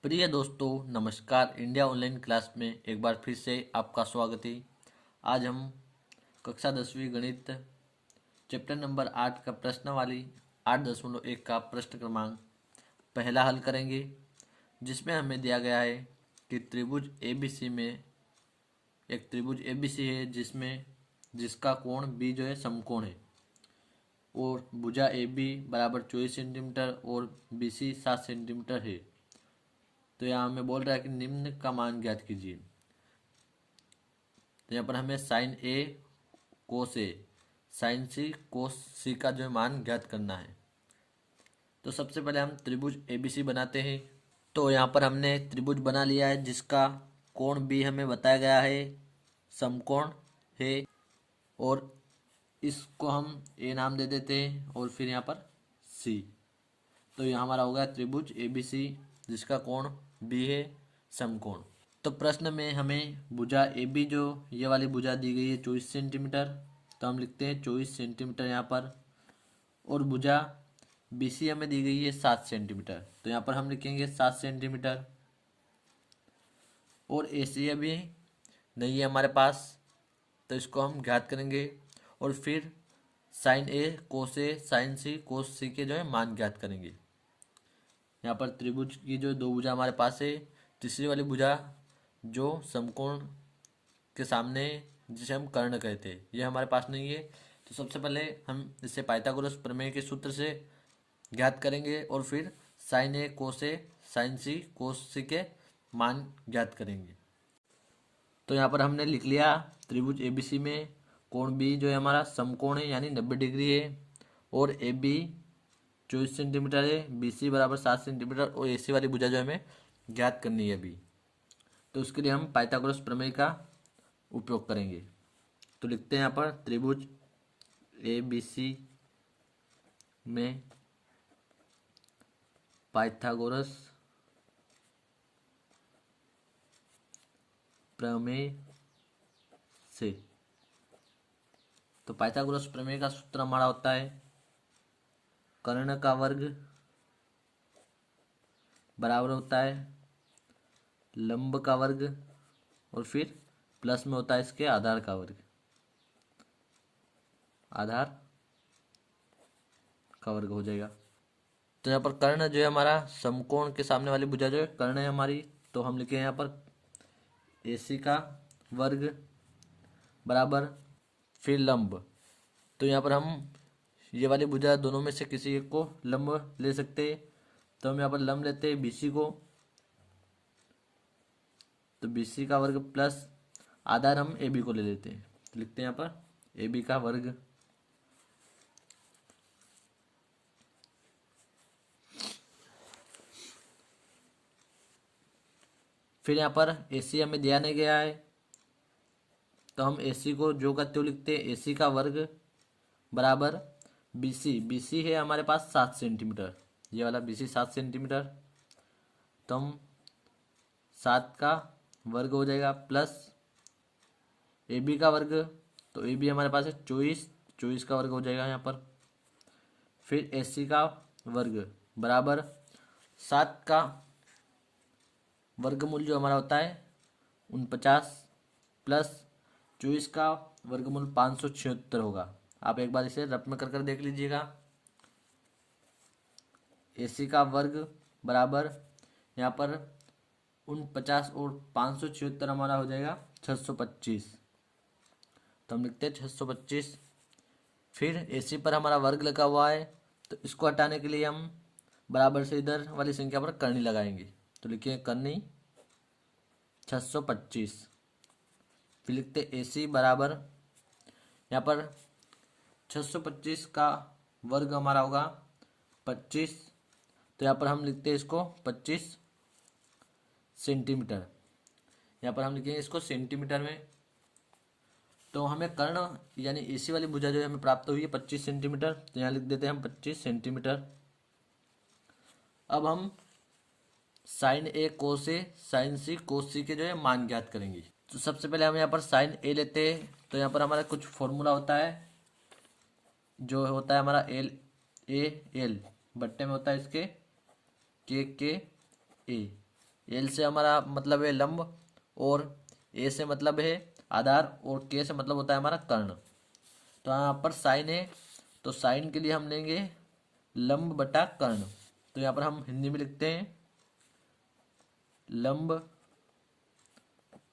प्रिय दोस्तों, नमस्कार। इंडिया ऑनलाइन क्लास में एक बार फिर से आपका स्वागत है। आज हम कक्षा 10वीं गणित चैप्टर नंबर 8 का प्रश्नावली 8.1 का प्रश्न क्रमांक पहला हल करेंगे, जिसमें हमें दिया गया है कि त्रिभुज एबीसी में एक त्रिभुज एबीसी है जिसका कोण बी जो है समकोण है और भुजा ए बी बराबर 24 सेंटीमीटर और बी सी 7 सेंटीमीटर है। तो यहाँ हमें बोल रहा है कि निम्न का मान ज्ञात कीजिए। तो यहाँ पर हमें साइन ए कोस ए साइन सी कोस सी का जो है मान ज्ञात करना है। तो सबसे पहले हम त्रिभुज एबीसी बनाते हैं। तो यहाँ पर हमने त्रिभुज बना लिया है जिसका कोण बी हमें बताया गया है समकोण है, और इसको हम ए नाम दे देते हैं और फिर यहाँ पर सी। तो यह हमारा हो गया त्रिभुज एबीसी जिसका कोण बी है समकोण। तो प्रश्न में हमें भुजा ए बी जो ये वाली भुजा दी गई है 24 सेंटीमीटर, तो हम लिखते हैं 24 सेंटीमीटर यहाँ पर। और भुजा बी सी हमें दी गई है 7 सेंटीमीटर, तो यहाँ पर हम लिखेंगे 7 सेंटीमीटर। और ए सी अभी नहीं है हमारे पास, तो इसको हम ज्ञात करेंगे। और फिर साइन ए कोस ए साइन सी कोस सी के जो है मान ज्ञात करेंगे। यहाँ पर त्रिभुज की जो दो भुजा हमारे पास है, तीसरी वाली भुजा जो समकोण के सामने जिसे हम कर्ण कहते हैं, ये हमारे पास नहीं है। तो सबसे पहले हम इसे पाइथागोरस प्रमेय के सूत्र से ज्ञात करेंगे और फिर साइन ए साइन सी कोस सी के मान ज्ञात करेंगे। तो यहाँ पर हमने लिख लिया त्रिभुज एबीसी में कोण बी जो है हमारा समकोण है यानी 90 डिग्री है, और ए बी 24 सेंटीमीटर है, बी सी बराबर 7 सेंटीमीटर, और ए सी वाली भुजा जो हमें ज्ञात करनी है अभी। तो उसके लिए हम पाइथागोरस प्रमेय का उपयोग करेंगे। तो लिखते हैं यहाँ पर त्रिभुज ए बी सी में पाइथागोरस प्रमेय से। तो पाइथागोरस प्रमेय का सूत्र हमारा होता है कर्ण का वर्ग बराबर होता है लंब का वर्ग, और फिर प्लस में होता है इसके आधार का वर्ग, आधार का वर्ग हो जाएगा। तो यहाँ पर कर्ण जो है हमारा समकोण के सामने वाली भुजा जो है कर्ण है हमारी, तो हम लिखे यहाँ पर AC का वर्ग बराबर फिर लंब। तो यहाँ पर हम ये वाली भुजा दोनों में से किसी एक को लंब ले सकते हैं, तो हम यहाँ पर लंब लेते हैं BC को। तो BC का वर्ग प्लस आधार हम AB को ले लेते हैं, तो लिखते हैं यहाँ पर AB का वर्ग फिर यहाँ पर AC हमें दिया नहीं गया है, तो हम AC को जो का त्यों लिखते हैं AC का वर्ग बराबर BC है हमारे पास 7 सेंटीमीटर, ये वाला BC 7 सेंटीमीटर, तो हम 7 का वर्ग हो जाएगा प्लस AB का वर्ग, तो AB हमारे पास है 24 का वर्ग हो जाएगा यहाँ पर। फिर AC का वर्ग बराबर 7 का वर्गमूल जो हमारा होता है 49 प्लस 24 का वर्गमूल 576 होगा। आप एक बार इसे रफ में कर देख लीजिएगा। AC का वर्ग बराबर यहाँ पर 49 और 576 हमारा हो जाएगा 625, तो हम लिखते हैं 625। फिर AC पर हमारा वर्ग लगा हुआ है, तो इसको हटाने के लिए हम बराबर से इधर वाली संख्या पर करनी लगाएंगे, तो लिखिए करनी 625। फिर लिखते AC बराबर यहाँ पर 625 का वर्ग हमारा होगा 25, तो यहाँ पर हम लिखते हैं इसको 25 सेंटीमीटर। यहाँ पर हम लिखेंगे इसको सेंटीमीटर में। तो हमें कर्ण यानी AC वाली भुजा जो है हमें प्राप्त हुई है 25 सेंटीमीटर, तो यहाँ लिख देते हैं हम 25 सेंटीमीटर। अब हम साइन ए साइन सी कोस सी के जो है मान ज्ञात करेंगे। तो सबसे पहले हम यहाँ पर साइन ए लेते हैं, तो यहाँ पर हमारा कुछ फॉर्मूला होता है जो होता है हमारा एल बट्टे में होता है इसके के ए, एल से हमारा मतलब है लंब, और ए से मतलब है आधार, और के से मतलब होता है हमारा कर्ण। तो यहाँ पर साइन है, तो साइन के लिए हम लेंगे लंब बटा कर्ण। तो यहाँ पर हम हिंदी में लिखते हैं लंब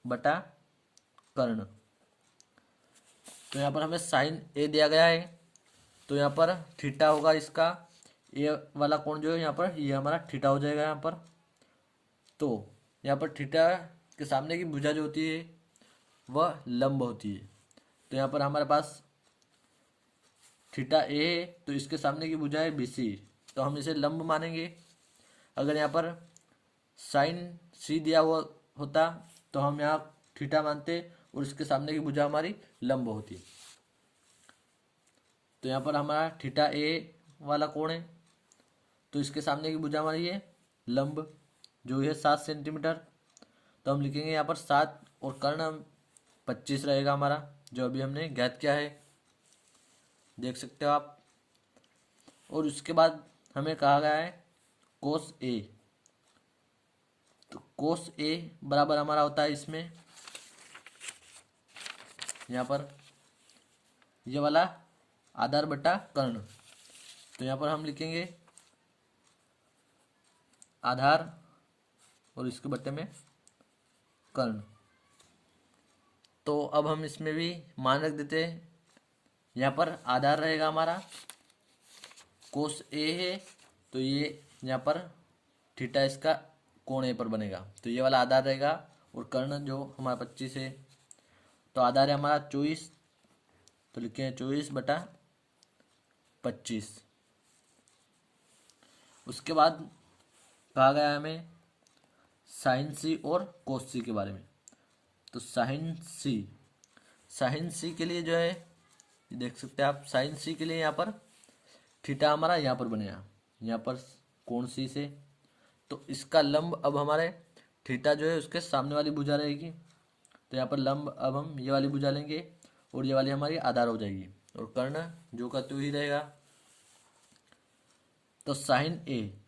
बटा कर्ण। तो यहाँ पर हमें साइन ए दिया गया है, तो यहाँ पर थीटा होगा इसका, ये वाला कोण जो है यहाँ पर ये हमारा थीटा हो जाएगा यहाँ पर। तो यहाँ पर थीटा के सामने की भुजा जो होती है वह लंब होती है। तो यहाँ पर हमारे पास थीटा ए है, तो इसके सामने की भुजा है बी सी, तो हम इसे लंब मानेंगे। अगर यहाँ पर साइन सी दिया हुआ होता तो हम यहाँ थीटा मानते, और इसके सामने की भुजा हमारी लंब होती। तो यहाँ पर हमारा थीटा ए वाला कोण है, तो इसके सामने की भुजा हमारी है लंब, जो है 7 सेंटीमीटर। तो हम लिखेंगे यहाँ पर 7, और कर्ण 25 रहेगा हमारा, जो अभी हमने ज्ञात किया है, देख सकते हो आप। और उसके बाद हमें कहा गया है कोस ए, तो कोस ए बराबर हमारा होता है इसमें यहाँ पर ये वाला आधार बटा कर्ण। तो यहाँ पर हम लिखेंगे आधार और इसके बट्टे में कर्ण। तो अब हम इसमें भी मान रख देते हैं। यहाँ पर आधार रहेगा हमारा कोस ए है, तो ये यहाँ पर थीटा इसका कोण ए पर बनेगा, तो ये वाला आधार रहेगा। और कर्ण जो हमारा 25 है, तो आधार है हमारा 24, तो लिखें 24 बटा 25। उसके बाद कहा गया है हमें साइन सी और कोस सी के बारे में। तो साइन सी के लिए जो है देख सकते हैं आप, साइन सी के लिए यहाँ पर थीटा हमारा यहाँ पर बनेगा, यहाँ पर कोण सी से। तो इसका लंब अब हमारे थीटा जो है उसके सामने वाली भुजा रहेगी, तो यहाँ पर लंब अब हम ये वाली भुजा लेंगे, और ये वाली हमारी आधार हो जाएगी, और कर्ण जो का त्यों ही रहेगा। तो साइन ए,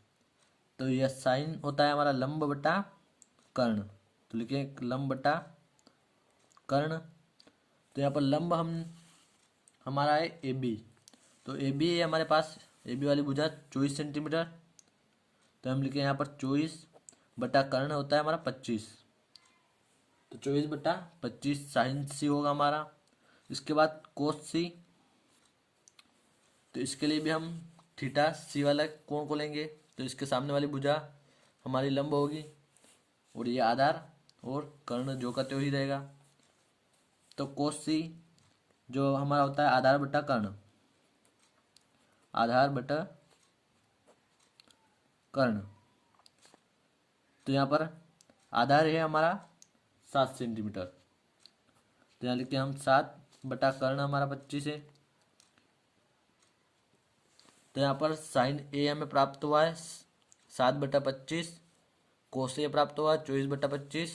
तो यह साइन होता है हमारा लंब बटा कर्ण, तो लिखें लंब बटा कर्ण। तो यहाँ पर लंब हमारा है ए बी, तो ए बी है हमारे पास, ए बी वाली भुजा 24 सेंटीमीटर, तो हम लिखें यहाँ पर 24 बटा कर्ण होता है हमारा 25, तो 24 बटा 25 साइन सी होगा हमारा। इसके बाद कोस सी, तो इसके लिए भी हम थीटा सी वाला कोण को लेंगे, तो इसके सामने वाली भुजा हमारी लंब होगी, और ये आधार, और कर्ण जो का त्यों ही रहेगा। तो कोस सी जो हमारा होता है आधार बटा कर्ण, आधार बटा कर्ण। तो यहाँ पर आधार है हमारा 7 सेंटीमीटर, तो यहाँ लिखते हैं हम 7 बटा कर्ण हमारा 25 है। तो यहाँ पर साइन ए हमें प्राप्त हुआ है 7 बटा 25, कोस ए प्राप्त हुआ 24 बटा 25,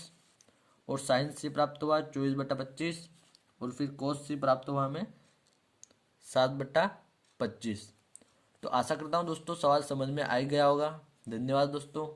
और साइन सी प्राप्त हुआ 24 बटा 25, और फिर कोस सी प्राप्त हुआ हमें 7 बटा 25। तो आशा करता हूँ दोस्तों सवाल समझ में आ ही गया होगा। धन्यवाद दोस्तों।